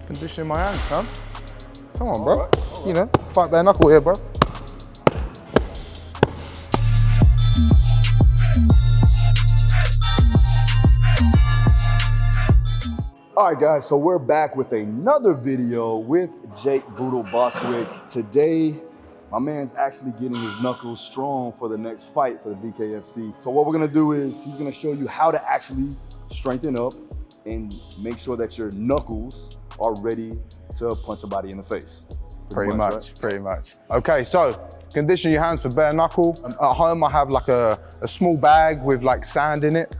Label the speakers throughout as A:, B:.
A: conditioning my hands, huh? Come on, bro. All right. You know, fight bare knuckle here, bro. All right, guys, so we're back with another video with Jake Boodle Bostwick. Today, my man's actually getting his knuckles strong for the next fight for the BKFC. So what we're gonna do is he's gonna show you how to actually strengthen up and make sure that your knuckles are ready to punch somebody in the face. Pretty much. Okay, so condition your hands for bare knuckle. At home, I have like a small bag with like sand in it.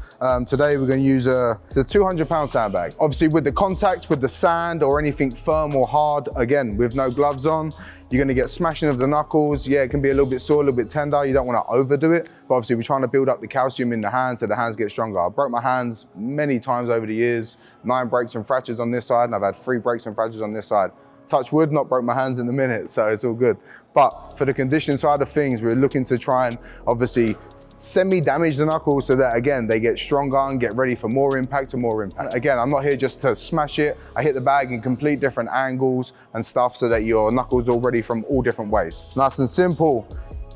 A: Today, we're gonna use it's a 200-pound sandbag. Obviously, with the contact with the sand or anything firm or hard, again, with no gloves on, you're gonna get smashing of the knuckles. Yeah, it can be a little bit sore, a little bit tender. You don't wanna overdo it. But obviously, we're trying to build up the calcium in the hands so the hands get stronger. I broke my hands many times over the years, 9 breaks and fractures on this side, and I've had 3 breaks and fractures on this side. Touch wood, not broke my hands in a minute, so it's all good. But for the condition side of things, we're looking to try and obviously semi-damage the knuckles so that, again, they get stronger and get ready for more impact and more impact. Again, I'm not here just to smash it. I hit the bag in complete different angles and stuff so that your knuckles are ready from all different ways. Nice and simple.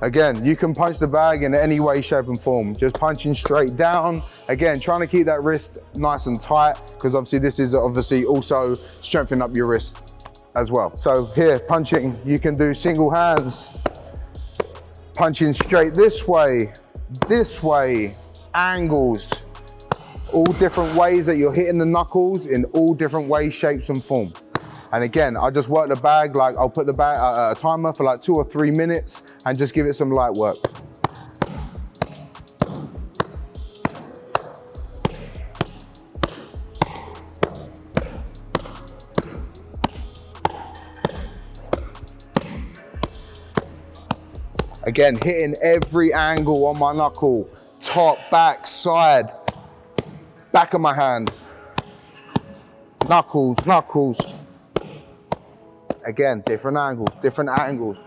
A: Again, you can punch the bag in any way, shape and form. Just punching straight down. Again, trying to keep that wrist nice and tight because obviously this is obviously also strengthening up your wrist as well. So here, punching, you can do single hands, punching straight this way, angles, all different ways that you're hitting the knuckles in all different ways, shapes and form. And again, I just work the bag, like I'll put the bag a timer for like 2 or 3 minutes and just give it some light work. Again, hitting every angle on my knuckle, top, back, side, back of my hand, knuckles. Again, different angles.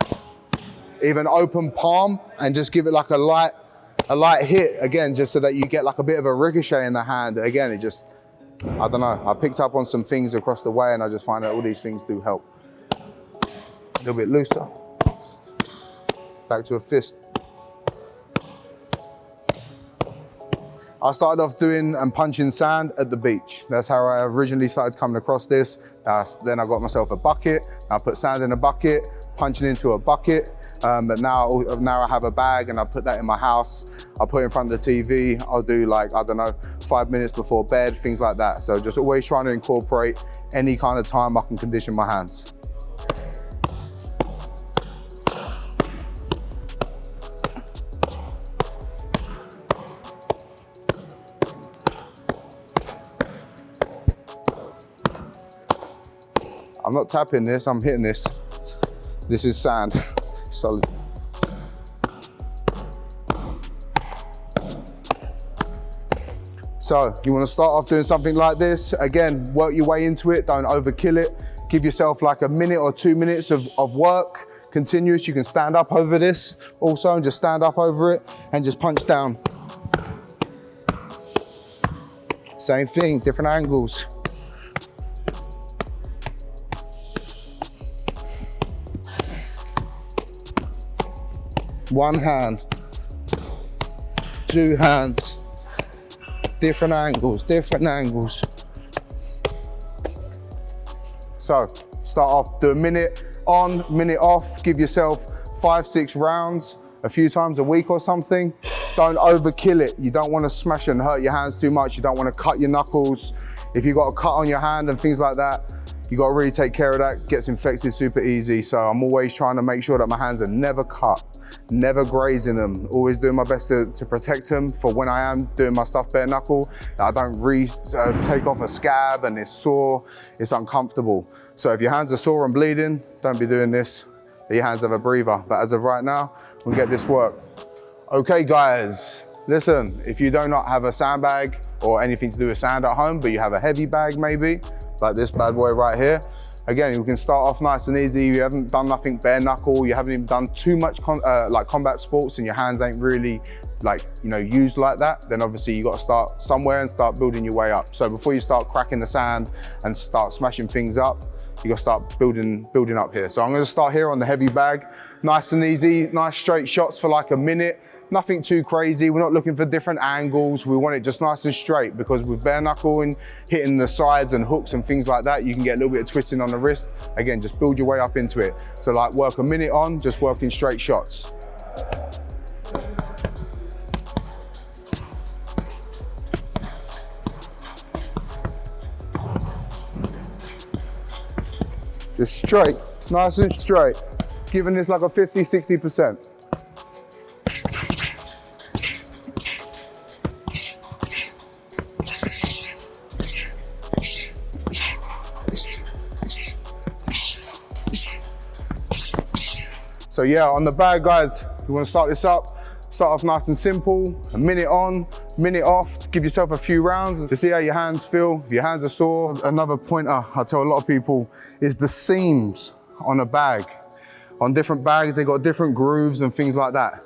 A: Even open palm and just give it like a light hit, again, just so that you get like a bit of a ricochet in the hand. Again, it just, I don't know, I picked up on some things across the way and I just find that all these things do help. A little bit looser. Back to a fist. I started off doing and punching sand at the beach. That's how I originally started coming across this. Then I got myself a bucket. I put sand in a bucket, punching into a bucket. But now I have a bag and I put that in my house. I put it in front of the TV. I'll do like, I don't know, 5 minutes before bed, things like that. So just always trying to incorporate any kind of time I can condition my hands. I'm not tapping this, I'm hitting this. This is sand, solid. So you wanna start off doing something like this. Again, work your way into it, don't overkill it. Give yourself like a minute or 2 minutes of work, continuous. You can stand up over this also and just stand up over it and just punch down. Same thing, different angles. One hand, 2 hands, different angles. So start off, do a minute on, minute off, give yourself 5-6 rounds, a few times a week or something. Don't overkill it. You don't want to smash and hurt your hands too much. You don't want to cut your knuckles. If you've got a cut on your hand and things like that, you got to really take care of that. Gets infected super easy. So I'm always trying to make sure that my hands are never cut, never grazing them. Always doing my best to protect them for when I am doing my stuff bare knuckle. I don't take off a scab and it's sore, it's uncomfortable. So if your hands are sore and bleeding, don't be doing this. Let your hands have a breather. But as of right now, we'll get this work. Okay guys, listen, if you do not have a sandbag or anything to do with sand at home, but you have a heavy bag maybe, like this bad boy right here, again, we can start off nice and easy. You haven't done nothing bare knuckle, you haven't even done too much like combat sports and your hands ain't really
B: like, you know, used like that, then obviously you got to start somewhere and start building your way up. So before you start cracking the sand and start smashing things up, you got to start building up here. So I'm going to start here on the heavy bag, nice and easy, nice straight shots for like a minute. Nothing too crazy. We're not looking for different angles. We want it just nice and straight, because with bare knuckling, hitting the sides and hooks and things like that, you can get a little bit of twisting on the wrist. Again, just build your way up into it. So like work a minute on, just working straight shots. Just straight, nice and straight. Giving this like a 50–60%. So yeah, on the bag, guys, you want to start this up. Start off nice and simple, a minute on, minute off, give yourself a few rounds to see how your hands feel. If your hands are sore, another pointer I tell a lot of people is the seams on a bag. On different bags, they got different grooves and things like that.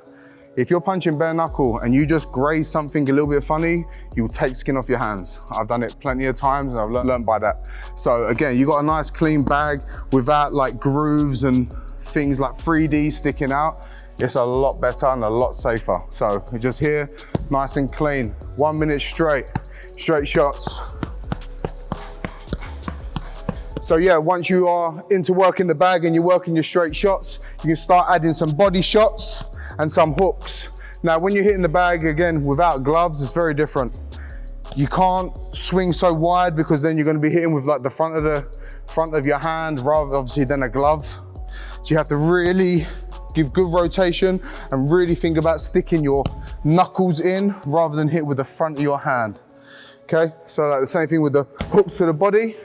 B: If you're punching bare knuckle and you just graze something a little bit funny, you'll take skin off your hands. I've done it plenty of times and I've learned by that. So again, you got a nice clean bag without like grooves and things like 3D sticking out. It's a lot better and a lot safer. So we're just here, nice and clean. 1 minute straight shots. So yeah, once you are into working the bag and you're working your straight shots, you can start adding some body shots and some hooks. Now, when you're hitting the bag, again, without gloves, it's very different. You can't swing so wide, because then you're gonna be hitting with like the front of your hand, rather obviously than a glove. So you have to really give good rotation and really think about sticking your knuckles in rather than hit with the front of your hand. Okay, so like the same thing with the hooks to the body,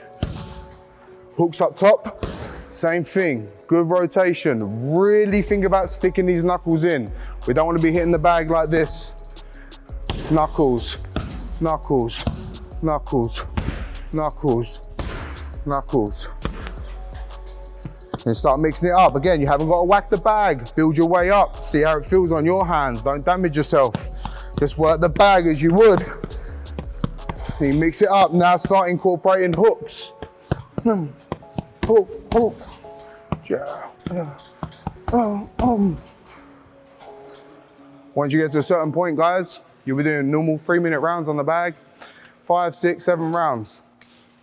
B: hooks up top, same thing, good rotation. Really think about sticking these knuckles in. We don't want to be hitting the bag like this. Knuckles, knuckles, knuckles, knuckles, knuckles. And start mixing it up. Again, you haven't got to whack the bag. Build your way up. See how it feels on your hands. Don't damage yourself. Just work the bag as you would. You mix it up. Now start incorporating hooks. Hook, hook. Once you get to a certain point, guys, you'll be doing normal 3-minute rounds on the bag. 5, 6, 7 rounds.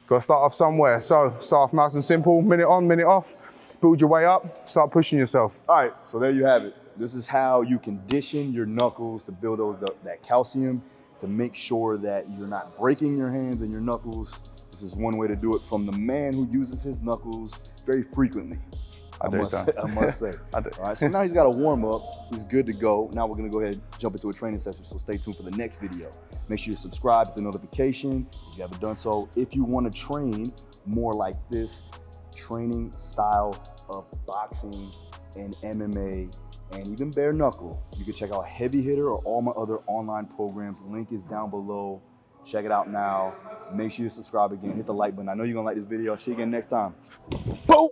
B: Got to start off somewhere. So start off nice and simple. Minute on, minute off. Build your way up, start pushing yourself.
A: All right, so there you have it. This is how you condition your knuckles to build that calcium, to make sure that you're not breaking your hands and your knuckles. This is one way to do it from the man who uses his knuckles very frequently. I must say.
B: I do.
A: All right, so now he's got a warm up. He's good to go. Now we're gonna go ahead and jump into a training session, so stay tuned for the next video. Make sure you subscribe to the notification if you haven't done so. If you wanna train more like this, training style of boxing and MMA and even bare knuckle, you can check out Heavy Hitter or all my other online programs. Link is down below. Check it out now. Make sure you subscribe again, hit the like button. I know you're gonna like this video. See you again next time. Boom!